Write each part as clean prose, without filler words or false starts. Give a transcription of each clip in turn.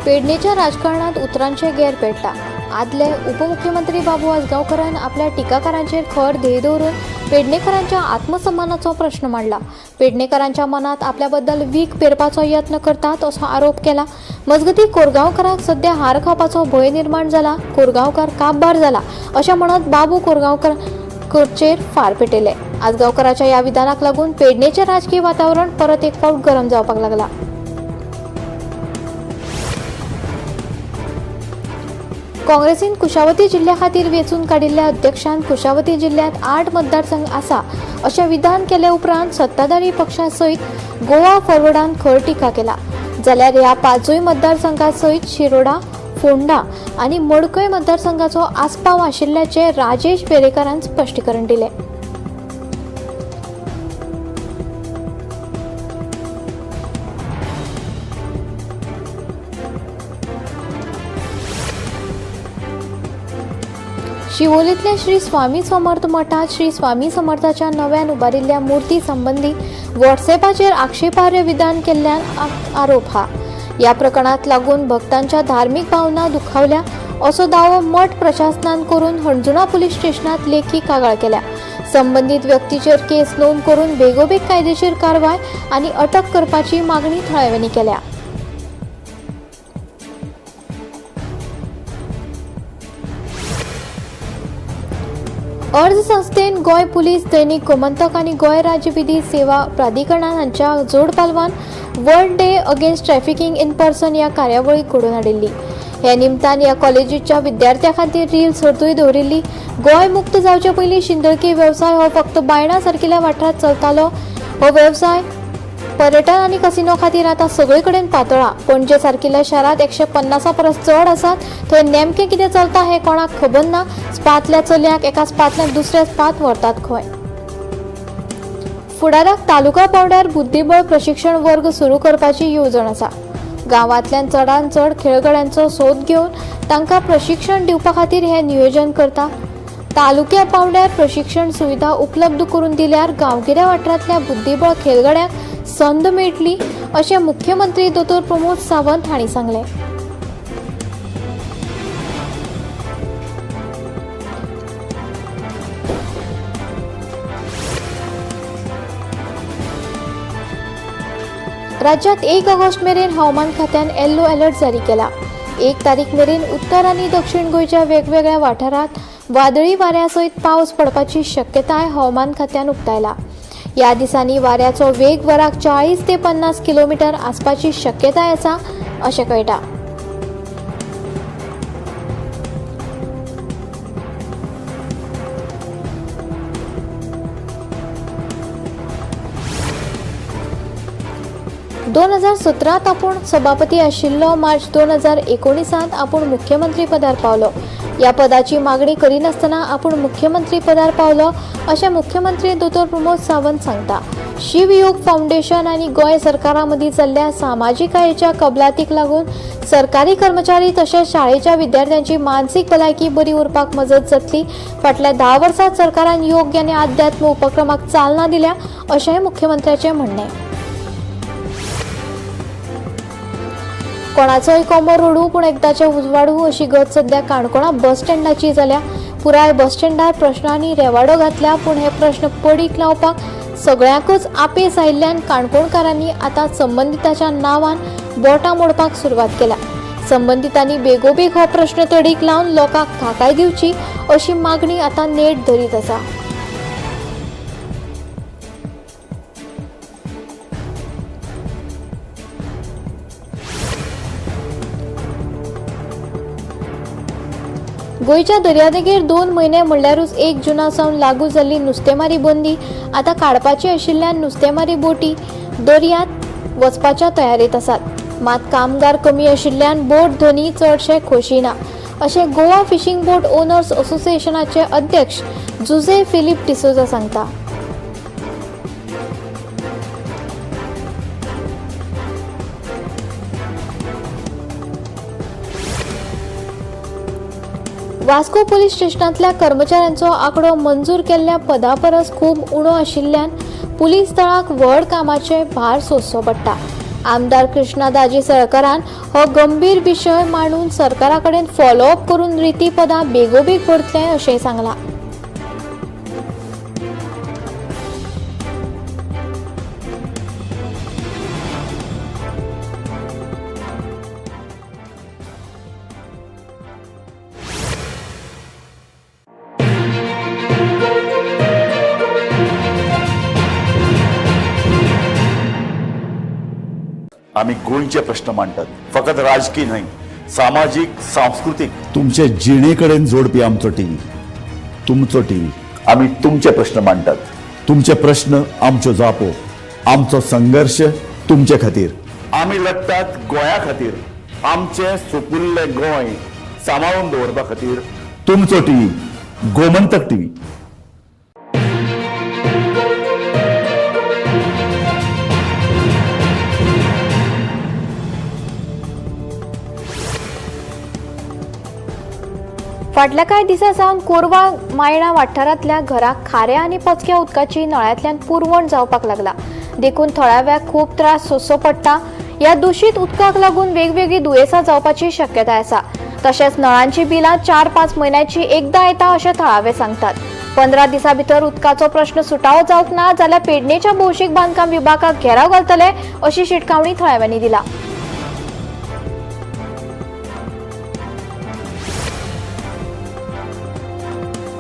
पेडणेच्या राजकारणात उतरांचे गैर पेटला। आदले उपमुख्यमंत्री बाबू आजगावकरान आपल्या टिकाकारांचेर खर ध्येय दवरून पेडणेकरांच्या आत्मसन्मानाचो प्रश्न मांडला। पेडणेकरांच्या मनात आपल्याबद्दल वीख पेरपाचो यत्न करतात असो आरोप केला। मजगती कोरगांवकारांक सध्या हार खावपाचो भय निर्माण जाला, कोरगांवकार काबबार जाला अशें म्हणत बाबू कोरगांवकरांचेर फार पेटयले। आजगावकरांच्या ह्या विधानाक लागून पेडणेचें राजकीय वातावरण परत एक फावट गरम जावपाक लागला। काँग्रेसीन कुशावती जिल्ह्या खातीर वेचून काडिल्ल्या अध्यक्षान कुशावती जिल्ह्यात 8 मतदारसंघ आसा अशें विधान केले उपरांत सत्ताधारी पक्षा सयत गोवा फॉरवर्डान खर टिका केला। जाल्यार ह्या 5 मतदारसंघां सयत शिरोडा, फोंडा आनी मडकय मतदारसंघाचो आस्पाव आशिल्ल्याचे राजेश बेरेकारान स्पश्टीकरण दिले। शिवोलीतल्या श्री स्वामी समर्थ मठात श्री स्वामी समर्थाच्या नव्यान उबारिल्ल्या मूर्ती संबंधी व्हॉट्सॲपाचेर आक्षेपार्ह विधान केल्ल्यान आरोप हा। या प्रकरणात लागून भक्तांच्या धार्मिक भावना दुखावल्या असो दावो मठ प्रशासनान करून हणजुणा पोलीस स्टेशनात लेखी कागाळ केल्या। संबंधित व्यक्तीचेर केस नोंद करून बेगोबेग कायदेशीर कारवाय आणि अटक करपाची मागणी थळाव्यांनी केल्या। अर्ज संस्थेन गोय पुलीस, दैनिक गोमंतक आणि गोय राज्य विधी सेवा प्राधिकरणान हांच्या जोड पालवान world day against trafficking in person ह्या कार्यावळीक घडोवन हाडिल्ली। ह्या निमतान ह्या कॉलेजीच्या विद्यार्थ्यां खातीर रील सर्तूय दवरिल्ली। गोय मुक्त जावचे पयलीं शिंदळकी वेवसाय हो फक्त बायणां सारकिल्या वाठारांत चलतालो। हो वेवसाय पर्यटन आणि कसिनो खातीर आतां सगळे कडेन पातळ्ळा। पणजे सारकिल्या शारांत 150 परस चड आसात। थंय नेमकें कितें चलता हें कोणाक खबर ना। स्पातल्या चलयांक एका स्पातल्यान दुसऱ्या स्पात व्हरतात खंय। फुडाराक तालुका पावंड्यार बुद्धीबळ प्रशिक्षण वर्ग सुरू करपाची येवजण आसा। गांवांतल्यान चडांत चड खेळगड्यांचो सोद घेवन तांकां प्रशिक्षण दिवपा खातीर हें नियोजन करता। तालुक्या पावंड्यार प्रशिक्षण सुविधा उपलब्ध करून दिल्यार गांवगिऱ्या वाठारांतल्या बुद्धीबळ खेळगड्यांक संद मेळटली अशें मुख्यमंत्री दोतोर प्रमोद सावंत हांणी सांगलें। राज्यात 1 ऑगस्ट मेरेन हवामान खात्यान येल्लो अलर्ट जारी केला। 1 तारीख मेरेन उत्तर आणि दक्षिण गोंयच्या वेगवेगळ्या वाठारांत वादळी वाऱ्या सयत पावस पडपाची शक्यताय हवामान खात्यान उक्तायला। या दिसांनी वाऱ्याचो वेग वराक 40 ते 50 किलोमीटर आसपाची शक्यताय आसा अशें कळटा। दोन 2017 आपूण सभापती आशिल्लो। मार्च 2019 आपूण मुख्यमंत्री पदार पावलो। या पदाची मागणी करिनासतना आपूण मुख्यमंत्री पदार पावलो अशें मुख्यमंत्री दोतोर प्रमोद सावंत सांगता। शिवयोग फाउंडेशन आणि गोय सरकारा मदीं चल्ल्या सामाजिकायेच्या कबलातीक लागून सरकारी कर्मचारी तशेंच शाळेच्या विद्यार्थ्यांची मानसीक भलायकी बरी उरपाक मजत जातली। फाटल्या 10 वर्सांत सरकारान योग्य आनी अध्यात्म उपक्रमाक चालना दिल्या अशेंय मुख्यमंत्र्याचें म्हणणें। कोणाचोय कोमर रोडू पूण एकदाचें उजवाडू अशी गत सध्या काणकोणा बस स्टँडाची जाल्या। पुराय बस स्टँडार प्रश्नांनी रेवाडो घातल्या, पूण हे प्रश्न पडीक लावपाक सगळ्यांकूच आपेस आयिल्ल्यान काणकोणकारांनी आतां संबंधिताच्या नांवान बोटां मोडपाक सुरवात केल्या। संबंधितांनी बेगोबेग हो प्रश्न तडीक लावन लोकांक थाकाय दिवची अशी मागणी आतां नेट धरीत आसा। गोयच्या दर्यादेगेर 2 म्हयने म्हणल्यारूच 1 जूना सावन लागू जाल्ली नुस्तेमारी बंदी आतां काडपाची आशिल्ल्यान नुस्तेमारी बोटी दर्यांत वचपाच्या तयारेत आसात। मात कामगार कमी आशिल्ल्यान बोट धनी चडशे खोशीना अशें गोवा फिशिंग बोट ओनर्स असोसिएशनाचे अध्यक्ष जुझे फिलिप डिसोजा सांगता। वास्को पोलीस स्टेशनांतल्या कर्मचाऱ्यांचो आंकडो मंजूर केल्ल्या पदा परस खूब उणो आशिल्ल्यान पुलीस दळाक व्हड कामाचे भार सोंसचो पडटा। आमदार कृष्णादाजी सळकरान हो गंभीर विषय मांडून सरकारा कडेन फॉलोअप करून रिती पदां बेगोबेग भरतले अशेंय सांगलां. आम्ही गोंयचे प्रश्न मांडटात, फकत राजकीय न्हय, सामाजीक सांस्कृतिक. तुमचे जिणेकडेन जोडपी आमचो टीव्ही, तुमचो टीव्ही. आम्ही तुमचे प्रश्न मांडटात. तुमचे प्रश्न आमच्यो जापो, आमचो संघर्ष तुमचे खातीर. आम्ही लढटात गोंया खातीर, आमचे सोपुल्ले गोंय सांबाळून दवरपा खातीर. तुमचो टीव्ही, गोमंतक टीव्ही. फाटल्या कांय दिसा सावन कोरवा मायणा वाठारांतल्या घरांक खाऱ्या आनी पचक्या उदकाची नळ्यांतल्यान पुरवण जावपाक लागला. देखून थळाव्याक खूब त्रास सोंसचो पडटा. ह्या दूषित उदकाक लागून वेगवेगळी दुयेंसां जावपाची शक्यताय आसा. तशेंच नळांची बिलां 4-5 म्हयन्याची एकदां येता अशें थळावे सांगतात. 15 दिसां भितर उदकाचो प्रश्न सुटावो जावंक ना जाल्यार पेडणेच्या भौशीक बांदकाम विभागाक घेराव घालतले अशी शिटकावणी थळाव्यांनी दिला.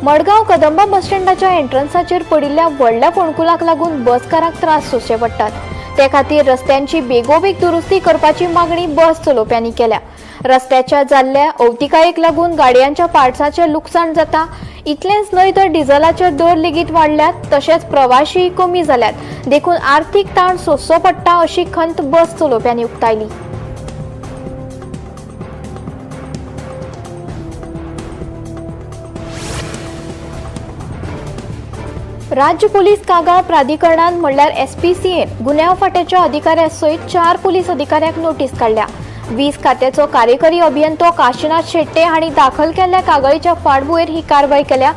मडगांव कदंबा बस स्टँडाच्या एंट्रन्साचेर पडिल्ल्या व्हडल्या फोंडकुलाक लागून बसकारांक त्रास सोंसचे पडटात. ते खातीर रस्त्यांची बेगोबेग दुरुस्ती करपाची मागणी बस चलोवप्यांनी केल्या. रस्त्याच्या जाल्ल्या अवतिकायेक लागून गाडयांच्या पार्ट्साचें लुकसाण जाता. इतलेंच न्हय तर डिझेलाचे दर लेगीत वाडल्यात, तशेंच प्रवाशीय कमी जाल्यात. देखून आर्थीक ताण सोंसचो पडटा अशी खंत बस चलोवप्यांनी उक्तायली. राज्य पोलीस कागाळ प्राधिकरणान म्हणल्यार SPCAन गुन्यांव फाट्याच्या अधिकाऱ्या सयत 4 पोलीस अधिकाऱ्यांक नोटीस काडल्या. 20 खात्याचो कार्यकारी अभियंतो काशीनाथ शेट्टे हांणी दाखल केल्ल्या कागाळीच्या फाटभुंयेर ही कारवाय केल्या.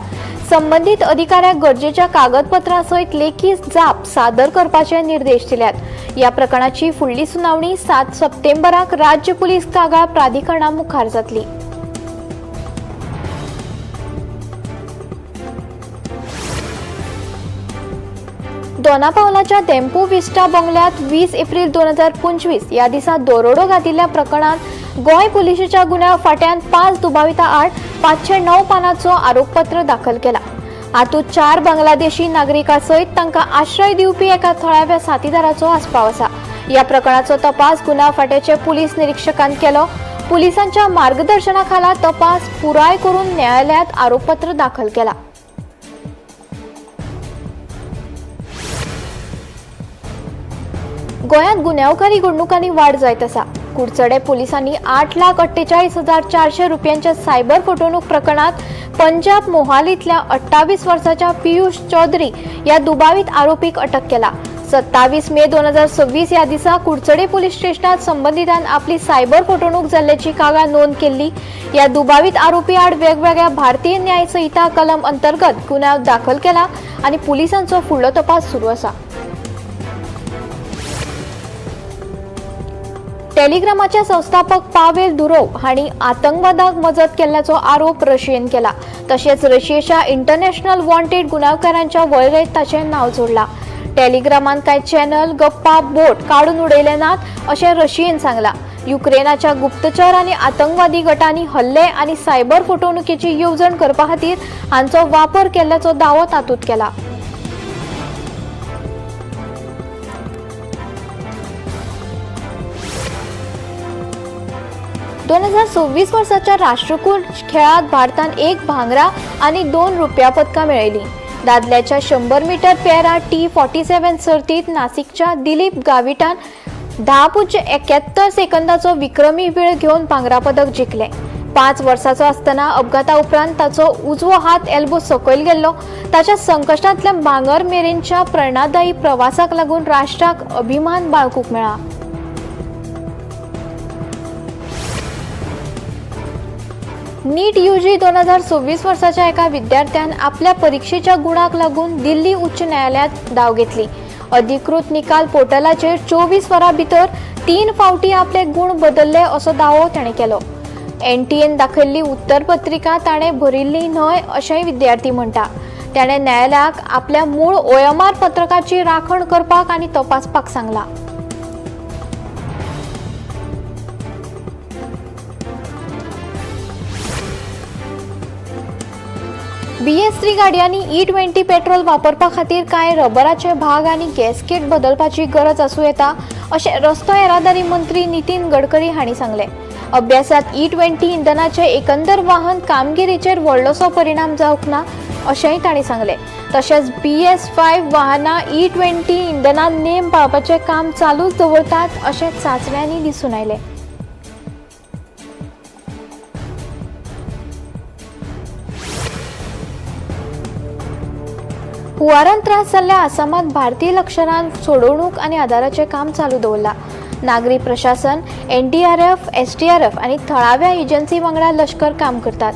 संबंधीत अधिकाऱ्याक गरजेच्या कागदपत्रां सयत लेखी जाप सादर करपाचे निर्देश दिल्यात. ह्या प्रकरणाची फुडली सुनावणी 7 सप्टेंबराक राज्य पोलीस कागाळ प्राधिकरणा मुखार जातली. दोनापावलाच्या टेम्पो विस्टा बंगल्यात 20 एप्रिल 2025 या दिसा दरोडो घातिल्ल्या प्रकरणात गोंय पुलिशेच्या गुन्यांव फाट्यान 5 दुबावितां आड 509 पानांचो आरोपपत्र दाखल केला. हातूंत 4 बांगलादेशी नागरिकां सयत तांकां आश्रय दिवपी एका थळाव्या साथीदाराचो आस्पाव आसा. ह्या प्रकरणाचो तपास गुन्यांव फाट्याचे पुलीस निरीक्षकान केलो. पुलिसांच्या मार्गदर्शनाखाला तपास पुराय करून न्यायालयात आरोपपत्र दाखल केला. गोंयांत गुन्यांवकारी घडणुकांनी वाड जायत आसा. कुडचडे पोलिसांनी 8,48,400 रुपयांच्या सायबर फटवणूक प्रकरणात पंजाब मोहालीतल्या 28 वर्साच्या पियुष चौधरी या दुबावित आरोपीक अटक केला. 27 मे 2026 या दिसा कुडचडे पोलीस स्टेशनात संबंधितान आपली सायबर फटवणूक जाल्ल्याची कागाळ नोंद केल्ली. या दुबावित आरोपी आड वेगवेगळ्या भारतीय न्याय संहिता कलम अंतर्गत गुन्यांव दाखल केला आणि पोलिसांचो फुडलो तपास सुरू आसा. टेलिग्रामाच्या संस्थापक पावेल दुरोव हांणी आतंकवादाक मजत केल्ल्याचो आरोप रशियेन केला. तशेंच रशियेच्या इंटरनॅशनल वॉन्टेड गुन्यांवकारांच्या वळेरेंत ताचें नांव जोडलां. टेलिग्रामान कांय चॅनल, गप्पा, बोट काडून उडयले नात अशें रशियेन सांगलां. युक्रेनाच्या गुप्तचर आनी आतंकवादी गटांनी हल्ले आनी सायबर फटवणुकीची येवजण करपा खातीर हांचो वापर केल्ल्याचो दावो तातूंत केला. 2026 वर्साच्या राष्ट्रकुल खेळात भारतान 1 भांगरा आणि 2 रुप्या पदकां मेळयलीं. दादल्याच्या 100 मीटर पॅरा T47 सर्तीत नाशिकच्या दिलीप गाविटान 10.71 सेकंदाचो विक्रमी वेळ घेवन भांगरा पदक जिखलें. 5 वर्साचो आसतना अपघाता उपरांत ताचो उजवो हात एल्बो सकयल गेल्लो. ताच्या संकटांतल्या भांगर मेरेनच्या प्रेरणादायी प्रवासाक लागून राष्ट्राक अभिमान बाळगूंक मेळ्ळा. नीट UG 2026 वर्साच्या एका विद्यार्थ्यान आपल्या परीक्षेच्या गुणाक लागून दिल्ली उच्च न्यायालयात धांव घेतली. अधिकृत निकाल पोर्टलाचेर 24 वरां भितर 3 फावटी आपले गुण बदलले असो दावो ताणें केलो. एनटीएन दाखयल्ली उत्तरपत्रिका ताणें भरिल्ली न्हय अशेंय विद्यार्थी म्हणटा. ताणें न्यायालयाक आपल्या मूळ OMR पत्रकाची राखण करपाक आनी तपासपाक सांगला. BS3 गाडयांनी E20 पेट्रोल वापरपा खातीर कांय रबराचे भाग आनी गॅस्केट बदलपाची गरज आसूं येता अशें रस्तो येरादारी मंत्री नितीन गडकरी हांणी सांगलें. अभ्यासात E20 इंधनाचे एकंदर वाहन कामगिरीचेर व्हडलोसो परिणाम जावंक ना अशेंय तांणी सांगलें. तशेंच BS5 वाहनां E20 इंधनान नेम पाळपाचें काम चालूच दवरतात अशें चांचण्यांनी दिसून आयलें. हुंवारान त्रास जाल्ल्या आसामात भारतीय लश्करान सोडवणूक आनी आदाराचें काम चालू दवरलां. नागरी प्रशासन, NDRF, SDRF आनी थळाव्या एजन्सी वांगडा लश्कर काम करतात.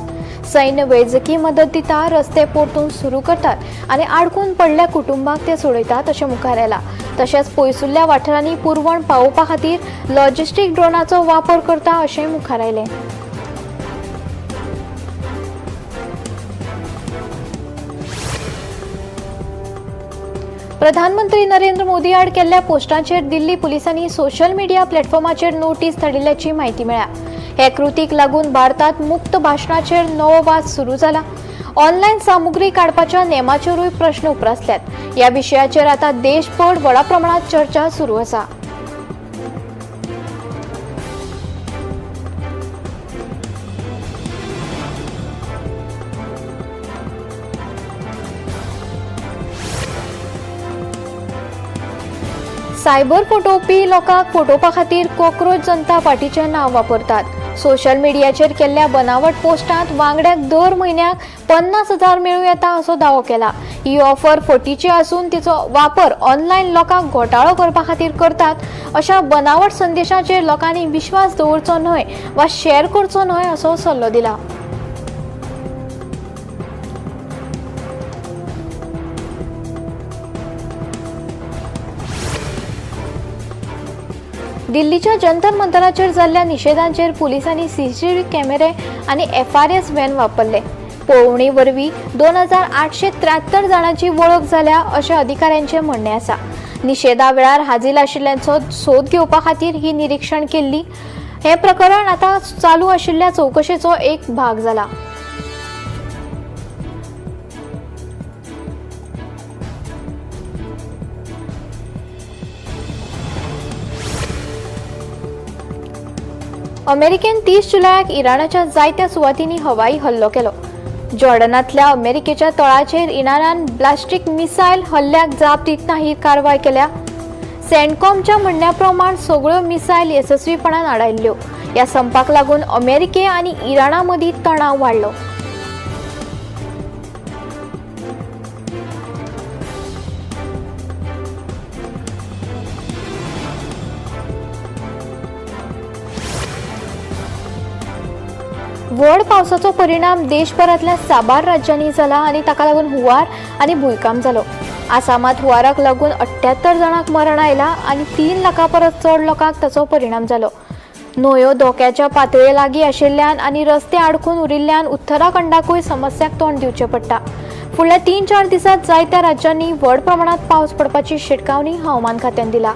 सैन्य वैजकी मदत दिता, रस्ते परतून सुरू करतात आनी आडकून पडल्या कुटुंबाक ते सोडयतात अशें मुखार येला. तशेंच पयसुल्ल्या वाठारांनी पुरवण पावोवपा खातीर लॉजिस्टीक ड्रोनाचो वापर करता अशेंय मुखार आयलें. प्रधानमंत्री नरेंद्र मोदी आड केल्ल्या पोस्टांचेर दिल्ली पुलिसांनी सोशल मीडिया प्लॅटफॉर्माचेर नोटीस धाडिल्ल्याची म्हायती मेळ्ळ्या. हे कृतीक लागून भारतात मुक्त भाशणाचेर नवो वाद सुरू जाला. ऑनलायन सामुग्री काडपाच्या नेमाचेरूय प्रश्न उपरासल्यात. ह्या विशयाचेर आतां देशभर व्हडा प्रमाणात चर्चा सुरू आसा. सायबर फटोवपी लोकांक फटोवपा खातीर कॉक्रोच जनता पार्टीचें नांव वापरतात. सोशल मिडियाचेर केल्ल्या बनावट पोस्टांत वांगड्याक दर म्हयन्याक 50,000 मेळूं येता असो दावो केला. ही ऑफर फटीची आसून तिचो वापर ऑनलायन लोकांक घोटाळो करपा खातीर करतात अशा बनावट संदेशाचेर लोकांनी विश्वास दवरचो न्हय वा शेअर करचो न्हय असो सल्लो दिला. दिल्लीच्या जंतर मंतराचेर जाल्ल्या निशेधांचेर पुलिसांनी CCTV कॅमेरे आनी FRS व्हॅन वापरले. पळोवणी वरवीं 2873 जाणांची वळख जाल्या अशें अधिकाऱ्यांचें म्हणणें आसा. निशेधा वेळार हाजीर आशिल्ल्यांचो सोद घेवपा खातीर ही निरीक्षण केल्ली. हे प्रकरण आतां चालू आशिल्ल्या चवकशेचो एक भाग जाला. अमेरिकेन 30 जुलयाक इराणाच्या जायत्या सुवातींनी हवाई हल्लो केलो. जॉर्डनांतल्या अमेरिकेच्या तळाचेर इराणान ब्लास्टिक मिसायल हल्ल्याक जाप दितना ही कारवाय केल्या. सेंटकॉमच्या म्हणण्या प्रमाण सगळ्यो मिसायल येसस्वीपणान आडायल्ल्यो. ह्या संपाक लागून अमेरिके आनी इराणा मदीं तणाव वाडलो. व्हड पावसाचो परिणाम देशभरांतल्या साबार राज्यांनी जाला आनी ताका लागून हुंवार आनी भुंयकांप जालो. आसामात हुंवाराक लागून 78 जाणांक मरण आयला आनी 3 लाखां परस चड लोकांक ताचो परिणाम जालो. न्हंयो धोक्याच्या पातळये लागीं आशिल्ल्यान आनी रस्ते आडकून उरिल्ल्यान उत्तराखंडाकूय समस्याक तोंड दिवचें पडटा. फुडल्या 3-4 दिसांत जायत्या राज्यांनी व्हड प्रमाणात पावस पडपाची शिटकावणी हवामान खात्यान दिला.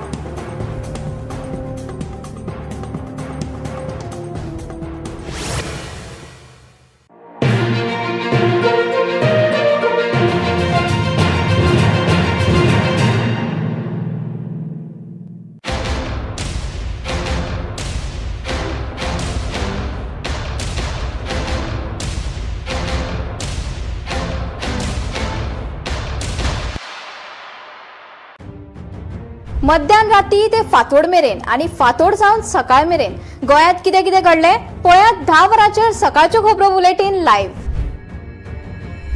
मध्यान राती ते फातोड मेरेन आणि फातोड सावन सकाळ मेरेन गोयात कितें कितें घडले पळयात 10 वरांचेर सकाळच्यो खबरो बुलेटिन लायव्ह.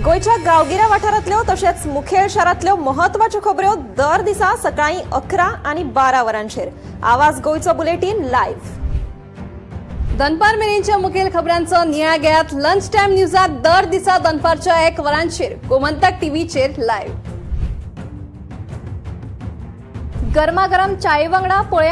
गोयच्या गांवगिऱ्या वाठारांतल्यो तशेंच मुखेल शारांतल्यो महत्वाच्यो खबरो दर दिसा सकाळी 11 आणि 12 वरांचेर. आवाज गोयचो बुलेटिन लायव्ह. दनपार मेरेनच्या मुखेल खबरांचो नियाळ घेयात लंच टायम न्यूजात दर दिसा दनपारच्या 1 वरांचेर गोमंतक टीव्हीचेर लायव्ह. गरमागरम चाये वांगडा पोळ्या